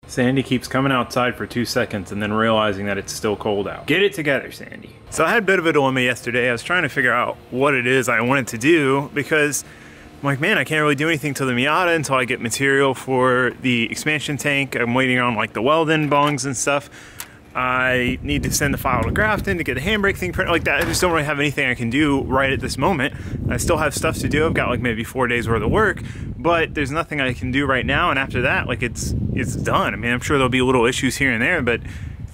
Sandy keeps coming outside for 2 seconds and then realizing that it's still cold out. Get it together, Sandy. So I had a bit of a dilemma yesterday. I was trying to figure out what it is I wanted to do because I'm like, man, I can't really do anything to the Miata until I get material for the expansion tank. I'm waiting on like the weld-in bungs and stuff. I need to send the file to Grafton to get the handbrake thing printed like that. I just don't really have anything I can do right at this moment. I still have stuff to do. I've got like maybe 4 days worth of work, but there's nothing I can do right now. And after that, like it's done. I mean, I'm sure there'll be little issues here and there, but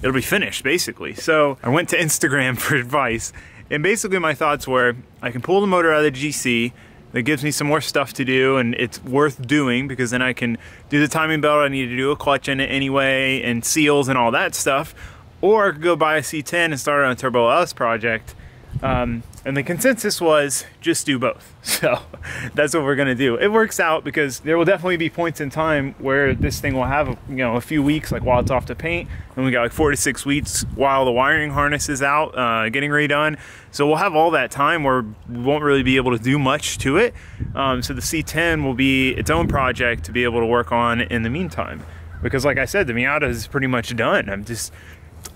it'll be finished basically. So I went to Instagram for advice, and basically my thoughts were, I can pull the motor out of the GC. That gives me some more stuff to do, and it's worth doing because then I can do the timing belt I need to do, a clutch in it anyway, and seals and all that stuff. Or I could go buy a C10 and start on a Turbo LS project. And the consensus was just do both. So that's what we're gonna do. It works out because there will definitely be points in time where this thing will have, you know, a few weeks, like while it's off the paint, and we got like 4 to 6 weeks while the wiring harness is out, getting redone. So we'll have all that time where we won't really be able to do much to it. So the C10 will be its own project to be able to work on in the meantime. Because like I said, the Miata is pretty much done.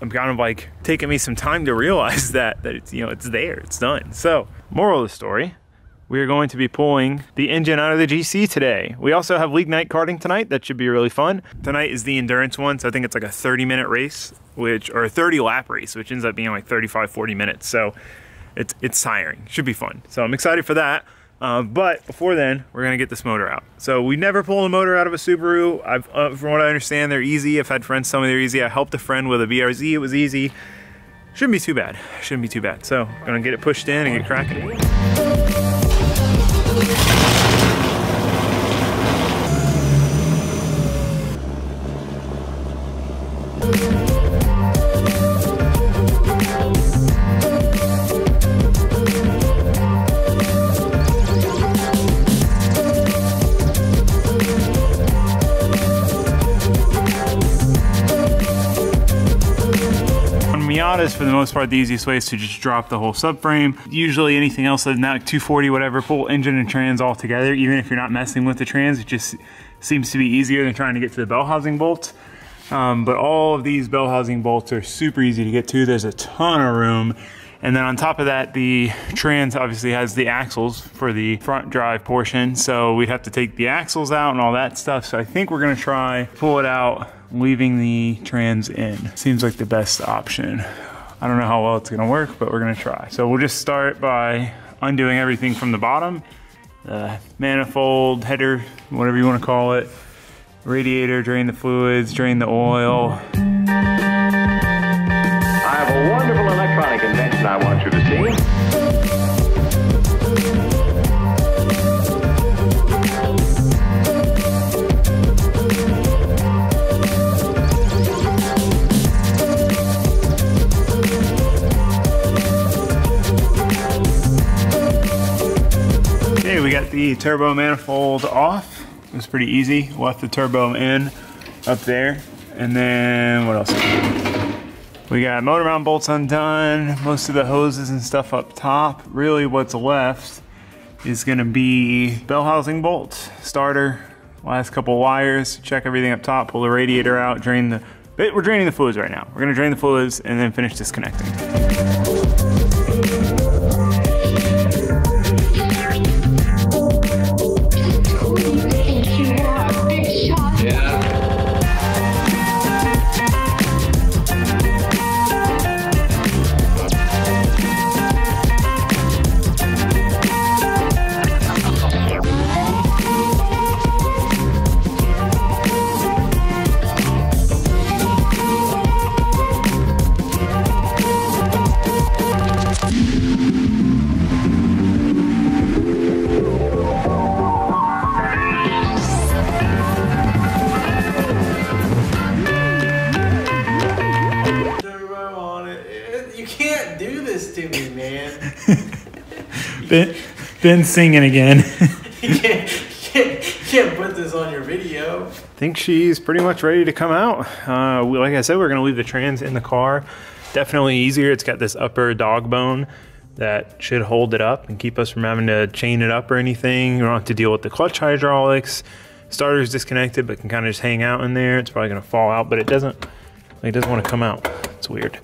I'm kind of like taking me some time to realize that it's, you know, it's there, it's done. So, moral of the story, we are going to be pulling the engine out of the GC today. We also have league night karting tonight. That should be really fun. Tonight is the endurance one, so I think it's like a 30-minute race, or a 30-lap race, which ends up being like 35, 40 minutes. So it's tiring. Should be fun. So I'm excited for that. But before then, we're gonna get this motor out. So we never pull a motor out of a Subaru. From what I understand, they're easy. I've had friends tell me they're easy. I helped a friend with a BRZ, it was easy. Shouldn't be too bad, shouldn't be too bad. So I'm gonna get it pushed in and get cracking. Miatas, for the most part, the easiest way is to just drop the whole subframe. Usually anything else than that, like 240, whatever, pull engine and trans all together. Even if you're not messing with the trans, it just seems to be easier than trying to get to the bell housing bolts. But all of these bell housing bolts are super easy to get to. There's a ton of room. And then on top of that, the trans obviously has the axles for the front drive portion. So we'd have to take the axles out and all that stuff. So I think we're gonna try pull it out, leaving the trans in. Seems like the best option. I don't know how well it's gonna work, but we're gonna try. So we'll just start by undoing everything from the bottom. Manifold, header, whatever you wanna call it. Radiator, drain the fluids, drain the oil. I have a wonderful electronic invention I want you to see. Okay, we got the turbo manifold off. It was pretty easy. Left the turbo in up there. And then what else? We got motor mount bolts undone, most of the hoses and stuff up top. Really what's left is gonna be bell housing bolts, starter, last couple wires, check everything up top, pull the radiator out, we're draining the fluids right now. We're gonna drain the fluids and then finish disconnecting. Ben's singing again. You can't put this on your video. I think she's pretty much ready to come out. Like I said, we're gonna leave the trans in the car. Definitely easier. It's got this upper dog bone that should hold it up and keep us from having to chain it up or anything. You don't have to deal with the clutch hydraulics. Starter's disconnected, but can kind of just hang out in there. It's probably gonna fall out, but it doesn't want to come out. It's weird.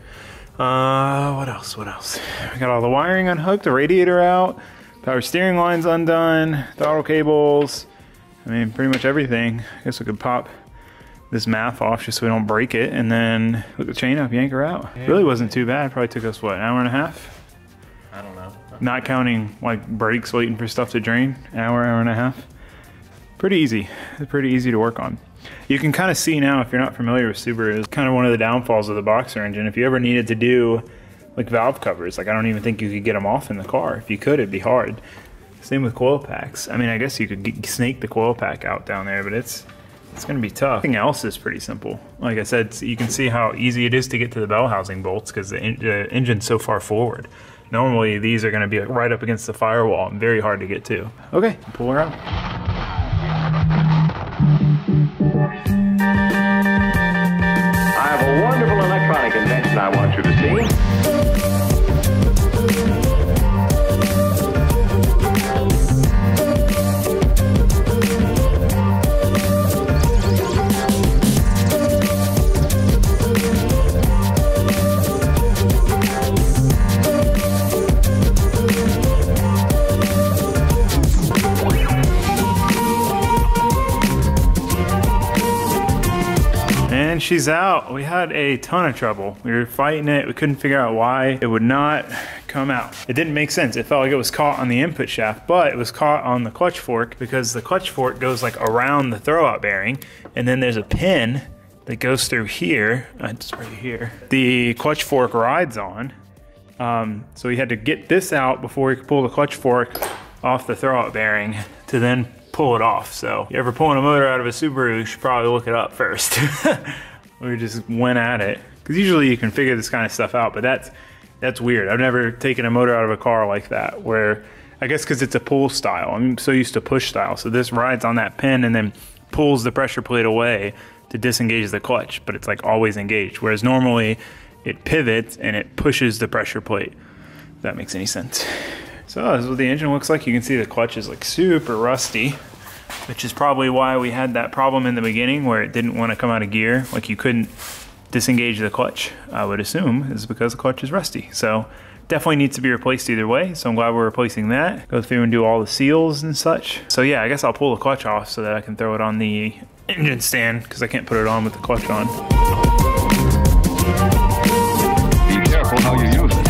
What else? I got all the wiring unhooked, the radiator out, power steering line's undone, throttle cables. I mean, pretty much everything. I guess we could pop this math off just so we don't break it, and then hook the chain up, yank her out. Yeah. Really wasn't too bad. Probably took us, what, an hour and a half? I don't know. Not counting like breaks, waiting for stuff to drain. Hour and a half. Pretty easy. Pretty easy to work on. You can kind of see now, if you're not familiar with Subaru, it's kind of one of the downfalls of the Boxer engine. If you ever needed to do like valve covers, like I don't even think you could get them off in the car. If you could, it'd be hard. Same with coil packs. I mean, I guess you could snake the coil pack out down there, but it's gonna be tough. Everything else is pretty simple. Like I said, you can see how easy it is to get to the bell housing bolts because the engine's so far forward. Normally, these are gonna be right up against the firewall and very hard to get to. Okay, pull her out. I have a wonderful electronic invention I want you to see. And she's out. We had a ton of trouble. We were fighting it. We couldn't figure out why it would not come out. It didn't make sense. It felt like it was caught on the input shaft, but it was caught on the clutch fork because the clutch fork goes like around the throwout bearing, and then there's a pin that goes through here. It's right here. The clutch fork rides on. So we had to get this out before we could pull the clutch fork off the throwout bearing to then pull it off. So if you're ever pulling a motor out of a Subaru, you should probably look it up first. We just went at it. Because usually you can figure this kind of stuff out, but that's weird. I've never taken a motor out of a car like that, where I guess because it's a pull style. I'm so used to push style. So this rides on that pin and then pulls the pressure plate away to disengage the clutch, but it's like always engaged. Whereas normally it pivots and it pushes the pressure plate. If that makes any sense. So this is what the engine looks like. You can see the clutch is like super rusty, which is probably why we had that problem in the beginning where it didn't want to come out of gear. Like you couldn't disengage the clutch, I would assume, is because the clutch is rusty. So definitely needs to be replaced either way. So I'm glad we're replacing that. Go through and do all the seals and such. So yeah, I guess I'll pull the clutch off so that I can throw it on the engine stand because I can't put it on with the clutch on. Be careful how you use it.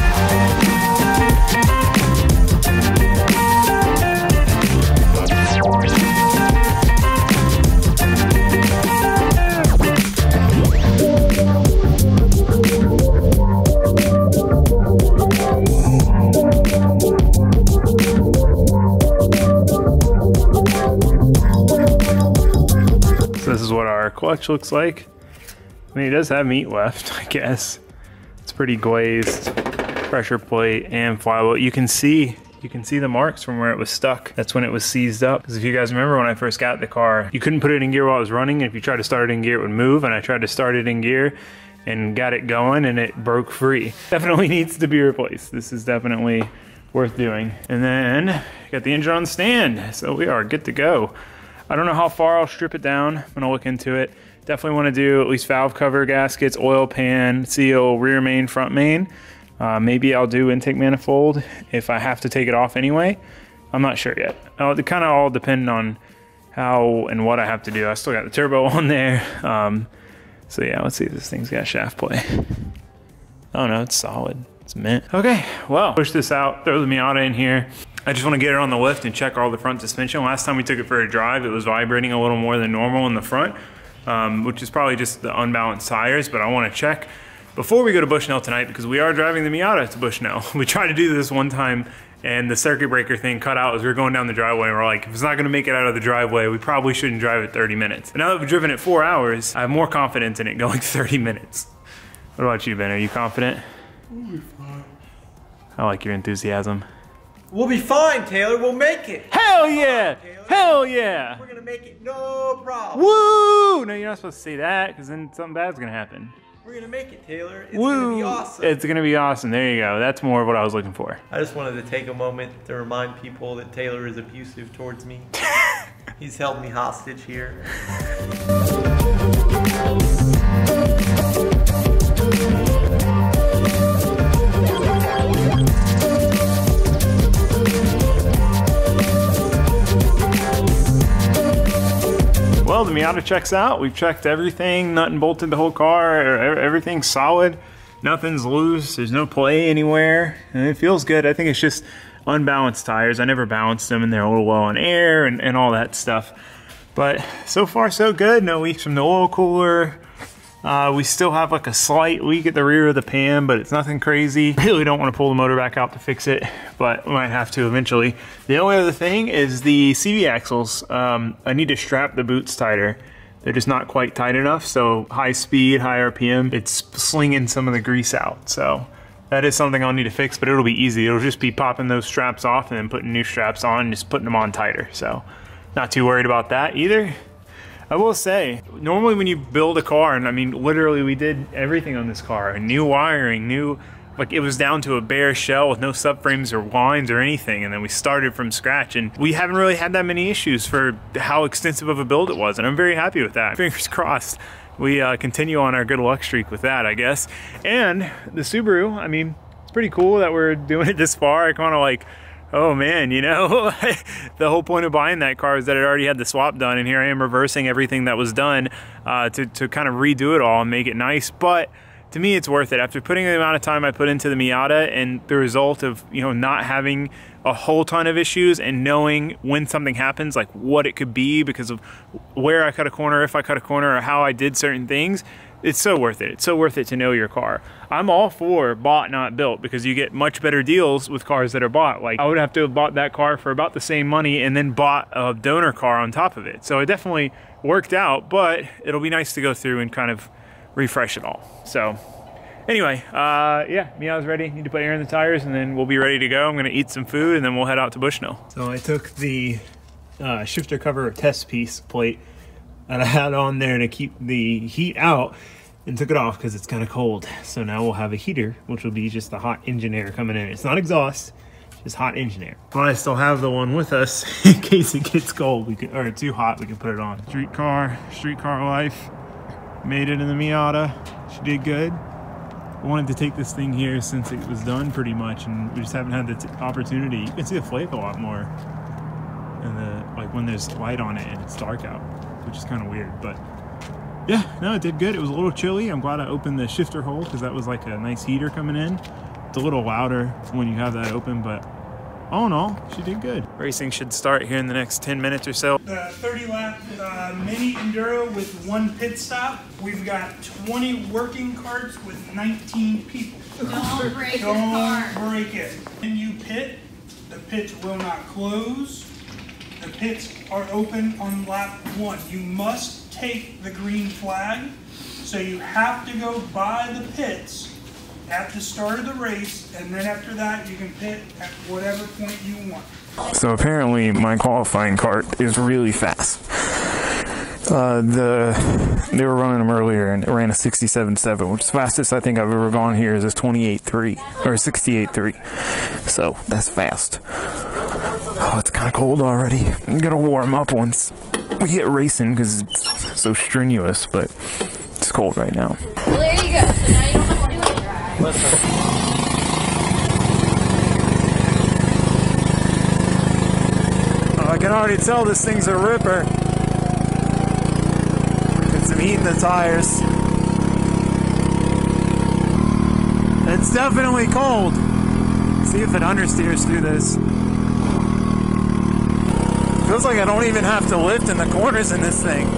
This is what our clutch looks like. I mean, it does have meat left, I guess. It's pretty glazed, pressure plate and flywheel. You can see the marks from where it was stuck. That's when it was seized up. Because if you guys remember when I first got the car, you couldn't put it in gear while it was running. And if you tried to start it in gear, it would move. And I tried to start it in gear and got it going and it broke free. Definitely needs to be replaced. This is definitely worth doing. And then got the engine on the stand. So we are good to go. I don't know how far I'll strip it down. I'm gonna look into it. Definitely wanna do at least valve cover gaskets, oil pan, seal, rear main, front main. Maybe I'll do intake manifold if I have to take it off anyway. I'm not sure yet. It kind of all depend on how and what I have to do. I still got the turbo on there. So yeah, let's see if this thing's got shaft play. Oh no, it's solid. It's mint. Okay, well, push this out, throw the Miata in here. I just want to get it on the lift and check all the front suspension. Last time we took it for a drive, it was vibrating a little more than normal in the front, which is probably just the unbalanced tires, but I want to check before we go to Bushnell tonight because we are driving the Miata to Bushnell. We tried to do this one time and the circuit breaker thing cut out as we were going down the driveway and we're like, if it's not going to make it out of the driveway, we probably shouldn't drive it 30 minutes. But now that we've driven it 4 hours, I have more confidence in it going 30 minutes. What about you, Ben? Are you confident? We'll be fine. I like your enthusiasm. We'll be fine, Taylor. We'll make it. Hell yeah! Hell yeah! We're gonna make it, no problem. Woo! No, you're not supposed to say that because then something bad's gonna happen. We're gonna make it, Taylor. It's Woo! gonna be awesome. It's gonna be awesome. There you go. That's more of what I was looking for. I just wanted to take a moment to remind people that Taylor is abusive towards me. He's held me hostage here. Well, the Miata checks out. We've checked everything, nut and bolted the whole car, everything's solid. Nothing's loose, there's no play anywhere, and it feels good. I think it's just unbalanced tires. I never balanced them and they're a little low on air and all that stuff. But so far so good, no leaks from the oil cooler. We still have like a slight leak at the rear of the pan, but it's nothing crazy. Really don't want to pull the motor back out to fix it, but we might have to eventually. The only other thing is the CV axles. I need to strap the boots tighter. They're just not quite tight enough, so high speed, high RPM, it's slinging some of the grease out. So that is something I'll need to fix, but it'll be easy. It'll just be popping those straps off and then putting new straps on and just putting them on tighter. So not too worried about that either. I will say, normally when you build a car, and I mean, literally we did everything on this car, new wiring, like it was down to a bare shell with no subframes or lines or anything, and then we started from scratch, and we haven't really had that many issues for how extensive of a build it was, and I'm very happy with that. Fingers crossed we continue on our good luck streak with that, I guess. And the Subaru, I mean, it's pretty cool that we're doing it this far. I kind of like, oh man, you know, the whole point of buying that car is that it already had the swap done, and here I am reversing everything that was done to kind of redo it all and make it nice. But to me, it's worth it. After putting the amount of time I put into the Miata and the result of, you know, not having a whole ton of issues and knowing when something happens, like what it could be because of where I cut a corner, if I cut a corner, or how I did certain things, it's so worth it. It's so worth it to know your car. I'm all for bought, not built, because you get much better deals with cars that are bought. Like I would have to have bought that car for about the same money and then bought a donor car on top of it. So it definitely worked out, but it'll be nice to go through and kind of refresh it all. So anyway, yeah, Miata's ready. Need to put air in the tires and then we'll be ready to go. I'm gonna eat some food and then we'll head out to Bushnell. So I took the shifter cover test piece plate that I had on there to keep the heat out and took it off because it's kind of cold. So now we'll have a heater, which will be just the hot engine air coming in. It's not exhaust, just hot engine air. But I still have the one with us in case it gets cold, or too hot, we can put it on. Streetcar life. Made it in the Miata. She did good. I wanted to take this thing here since it was done pretty much, and we just haven't had the opportunity. You can see the flake a lot more, and like when there's light on it and it's dark out, which is kind of weird. But yeah, no, it did good. It was a little chilly. I'm glad I opened the shifter hole because that was like a nice heater coming in. It's a little louder when you have that open, but all in all, she did good. Racing should start here in the next 10 minutes or so. The 30-lap mini Enduro with 1 pit stop. We've got 20 working carts with 19 people. Don't break your car. Don't break it. When you pit, the pits will not close. The pits are open on lap 1. You must take the green flag, so you have to go by the pits at the start of the race, and then after that you can pit at whatever point you want. So apparently my qualifying cart is really fast. They were running them earlier and it ran a 67.7, which is the fastest I think I've ever gone here is a 28.3 or a 68.3. So that's fast. Oh, it's kind of cold already. I'm gonna warm up once we get racing because it's so strenuous, but it's cold right now. Well, there you go. So now you don't have to do it dry. Oh, I can already tell this thing's a ripper. Get some heat in the tires. It's definitely cold. Let's see if it understeers through this. Feels like I don't even have to lift in the corners in this thing.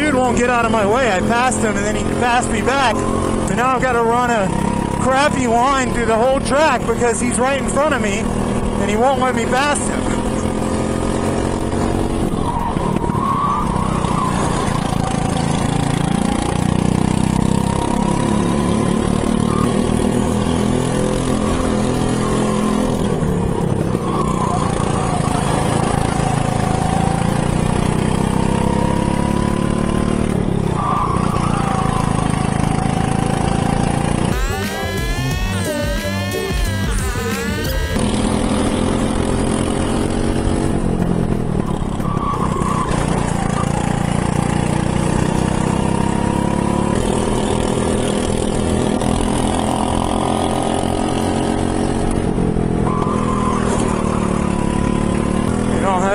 dude won't get out of my way. I passed him and then he passed me back. And now I've got to run a crappy line through the whole track because he's right in front of me and he won't let me pass him.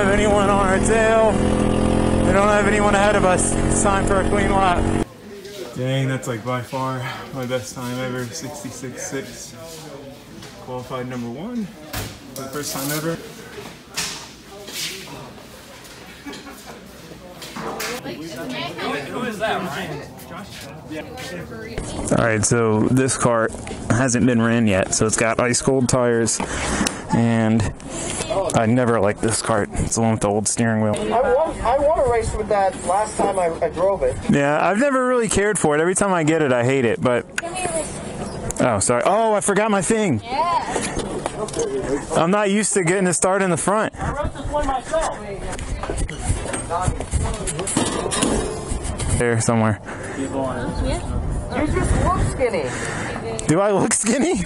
Anyone on our tail. We don't have anyone ahead of us. It's time for a clean lap. Dang, that's like by far my best time ever. 66.6. Qualified number 1 for the first time ever. Who is that, Ryan? Alright, so this kart hasn't been ran yet, so it's got ice cold tires, and I never liked this kart. It's the one with the old steering wheel. I won a race with that last time I drove it. Yeah, I've never really cared for it. Every time I get it, I hate it, but... Oh, sorry. Oh, I forgot my thing. Yeah. I'm not used to getting to start in the front. I wrote this one myself. There, somewhere. You just look skinny. Do I look skinny?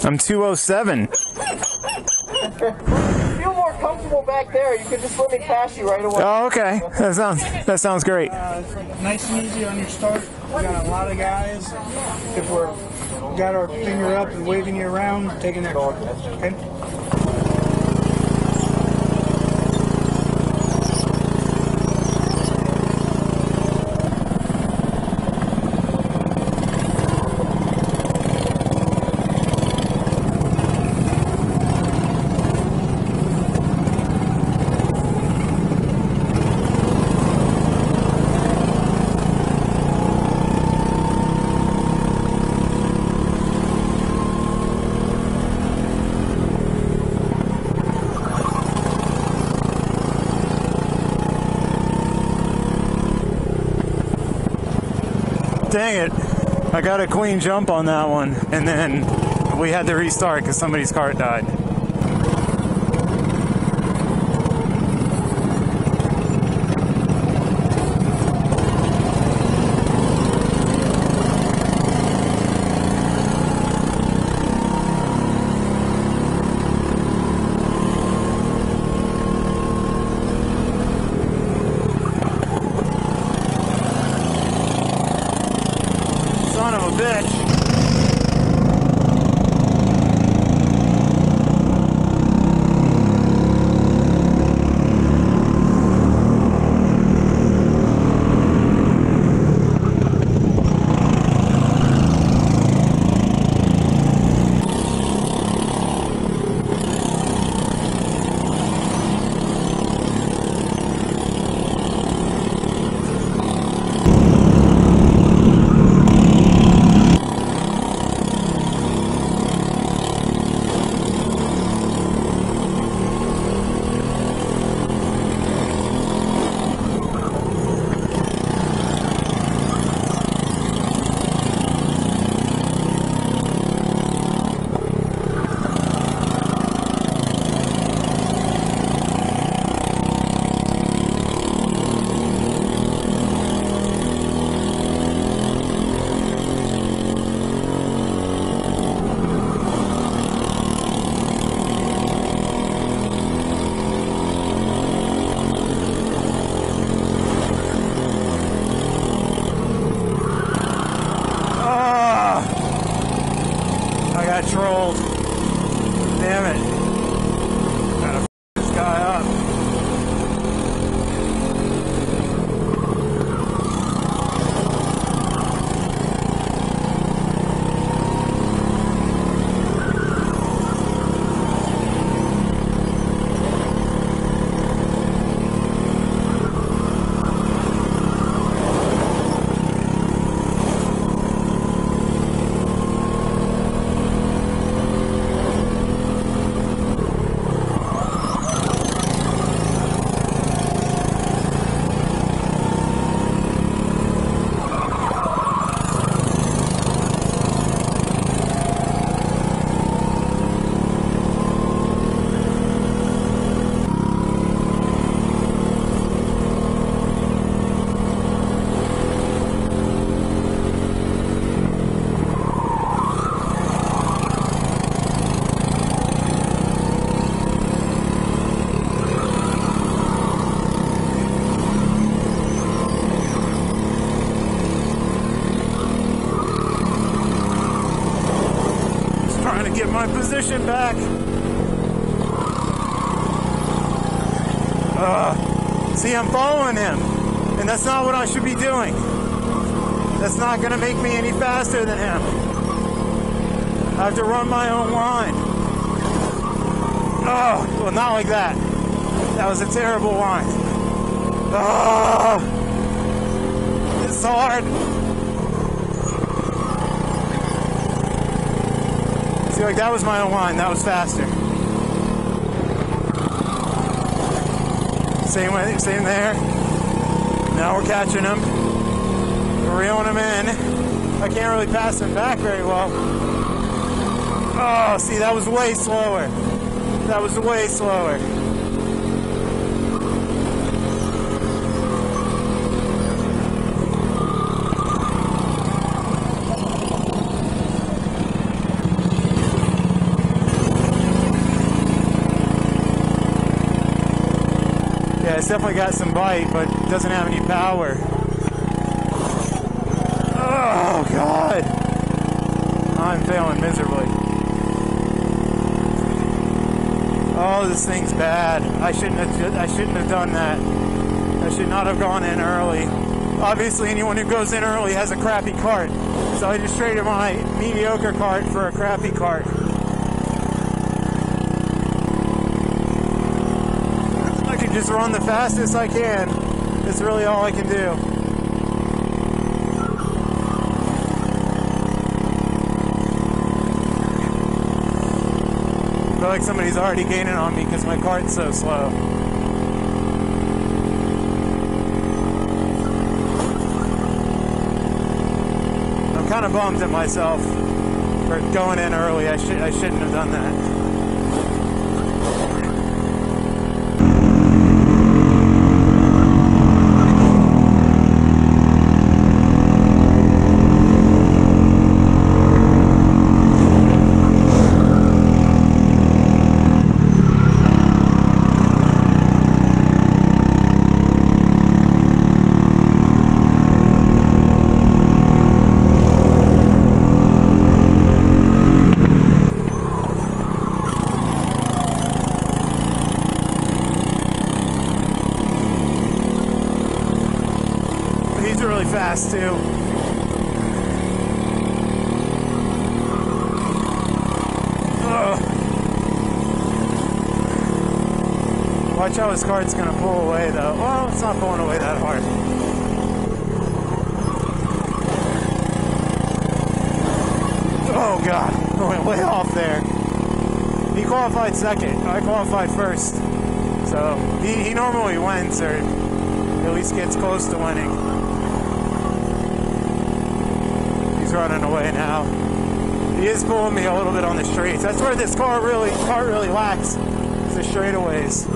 I'm 207. Feel more comfortable back there. You can just let me pass you right away. Oh, okay. That sounds great. Nice and easy on your start. We got a lot of guys. If we're got our finger up and waving you around, taking that call. Okay. Dang it. I got a clean jump on that one, and then we had to restart because somebody's cart died. Son of a bitch. my position back. See, I'm following him, and that's not what I should be doing. That's not going to make me any faster than him. I have to run my own line. Oh, well, not like that. That was a terrible line. Oh, it's hard. See, like that was my own line. That was faster. Same way, same there. Now we're catching him. We're reeling him in. I can't really pass him back very well. Oh, see, that was way slower. That was way slower. Yeah, it's definitely got some bite, but it doesn't have any power. Oh, God. I'm failing miserably. Oh, this thing's bad. I shouldn't have done that. I should not have gone in early. Obviously, anyone who goes in early has a crappy cart. So I just traded my mediocre cart for a crappy cart. I can just run the fastest I can. That's really all I can do. I feel like somebody's already gaining on me because my cart's so slow. I'm kind of bummed at myself for going in early. I shouldn't have done that. He's really fast too. Ugh. Watch how his cart's gonna pull away though. Well, it's not pulling away that hard. Oh God, I went way off there. He qualified second. I qualified first. So he normally wins, or at least gets close to winning. He's running away now. He is pulling me a little bit on the straights. That's where this car really lacks, is the straightaways.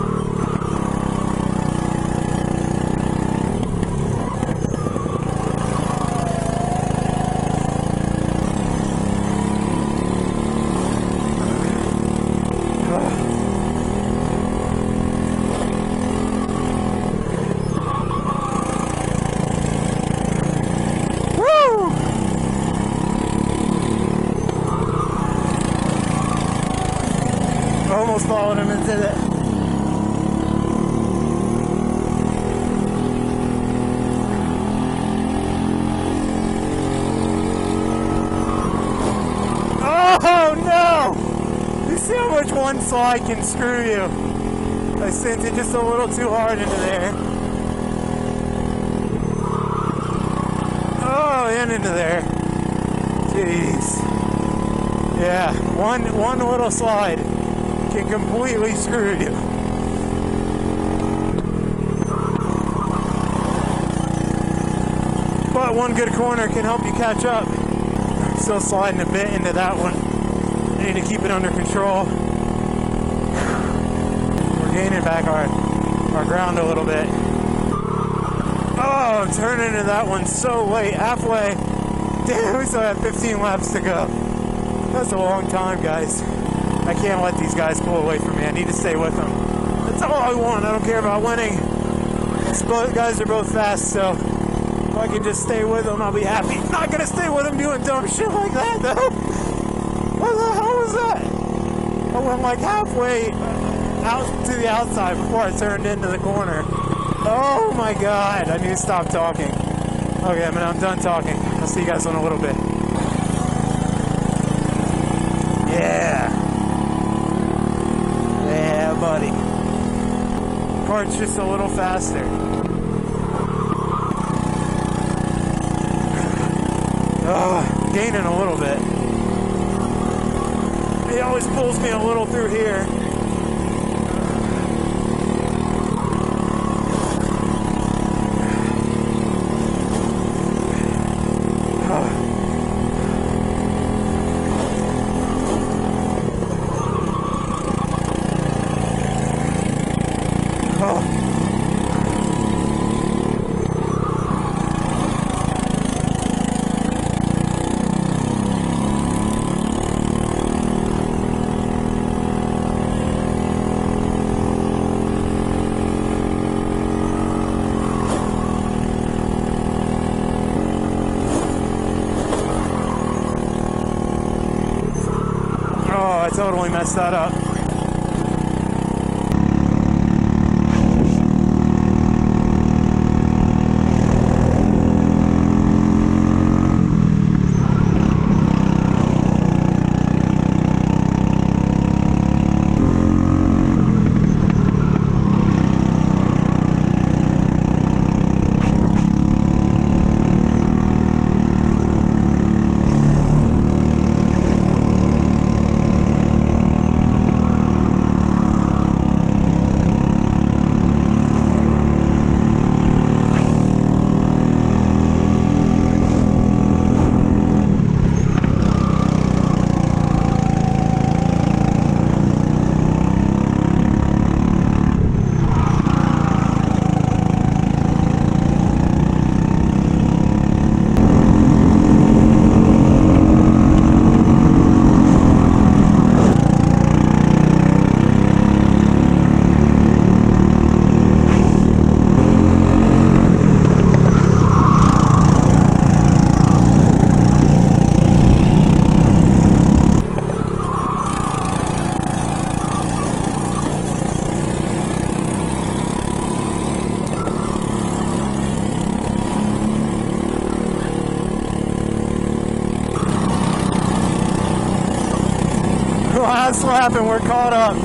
Almost followed him into that. Oh no! You see how much one slide can screw you? I sent it just a little too hard into there. Oh, and into there. Jeez. Yeah, one little slide can completely screw you. But one good corner can help you catch up. I'm still sliding a bit into that one. I need to keep it under control. We're gaining back our ground a little bit. Oh, I'm turning into that one so late, halfway. Damn, we still have 15 laps to go. That's a long time, guys. I can't let these guys pull away from me. I need to stay with them. That's all I want. I don't care about winning. These guys are both fast, so if I can just stay with them, I'll be happy. Not gonna stay with them doing dumb shit like that, though. What the hell was that? I went like halfway out to the outside before I turned into the corner. Oh my god, I need to stop talking. Okay, I'm done talking. I'll see you guys in a little bit. Yeah. Yeah, buddy. Kart's just a little faster. Oh, gaining a little bit. He always pulls me a little through here. I totally messed that up. Last lap and we're caught up.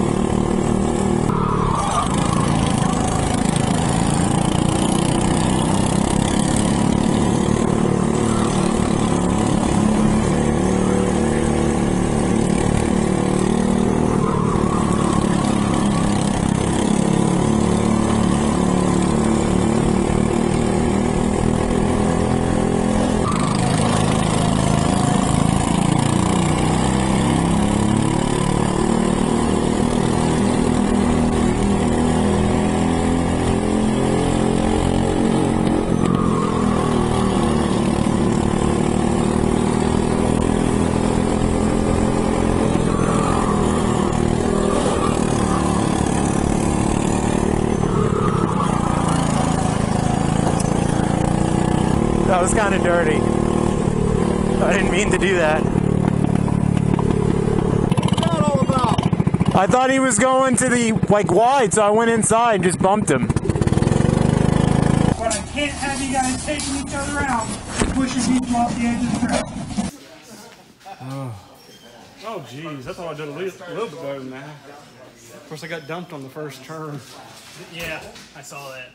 That was kind of dirty. I didn't mean to do that. What's that all about? I thought he was going to the, like, wide, so I went inside and just bumped him. But I can't have you guys taking each other out and pushing people off the edge of the track. Oh, geez. I thought I did a little bit better than that. Of course, I got dumped on the first turn. Yeah, I saw that.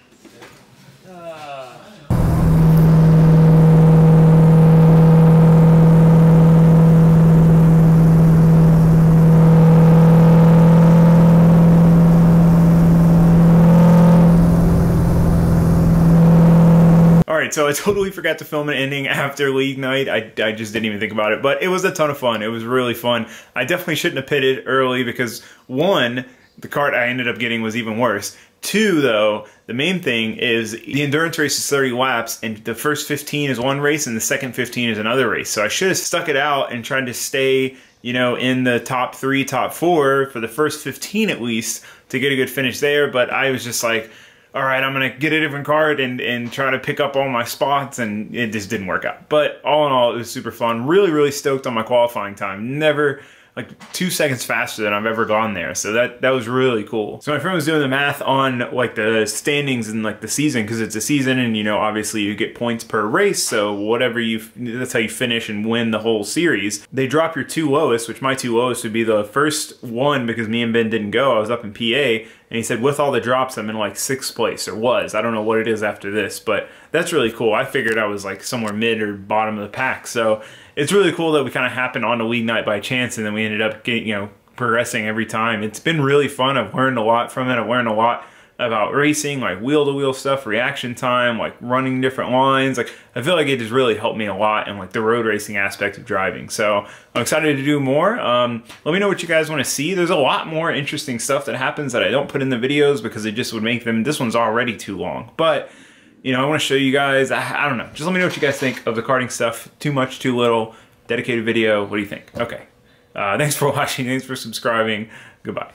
So I totally forgot to film an ending after league night. I just didn't even think about it, but it was a ton of fun. It was really fun. I definitely shouldn't have pitted early because, one, the kart I ended up getting was even worse. Two, though, the main thing is the endurance race is 30 laps, and the first 15 is one race and the second 15 is another race. So I should have stuck it out and tried to stay, you know, in the top 3, top 4 for the first 15 at least to get a good finish there, but I was just like, all right, I'm gonna get a different cart and try to pick up all my spots, and it just didn't work out. But all in all, it was super fun. Really, really stoked on my qualifying time. Never, like 2 seconds faster than I've ever gone there. So that was really cool. So my friend was doing the math on like the standings in like the season, because it's a season and, you know, obviously you get points per race. So whatever that's how you finish and win the whole series. They drop your 2 lowest, which my 2 lowest would be the first one, because me and Ben didn't go. I was up in PA, and he said with all the drops, I'm in like 6th place, or was. I don't know what it is after this, but that's really cool. I figured I was like somewhere mid or bottom of the pack. So it's really cool that we kind of happened on a league night by chance, and then we ended up getting, you know, progressing every time. It's been really fun. I've learned a lot from it. I've learned a lot about racing, like wheel-to-wheel stuff, reaction time, like running different lines. Like, I feel like it just really helped me a lot in like the road racing aspect of driving. So I'm excited to do more. Let me know what you guys want to see. There's a lot more interesting stuff that happens that I don't put in the videos because it just would make them, this one's already too long. But, you know, I want to show you guys, I don't know. Just let me know what you guys think of the karting stuff. Too much, too little, dedicated video. What do you think? Okay. Thanks for watching. Thanks for subscribing. Goodbye.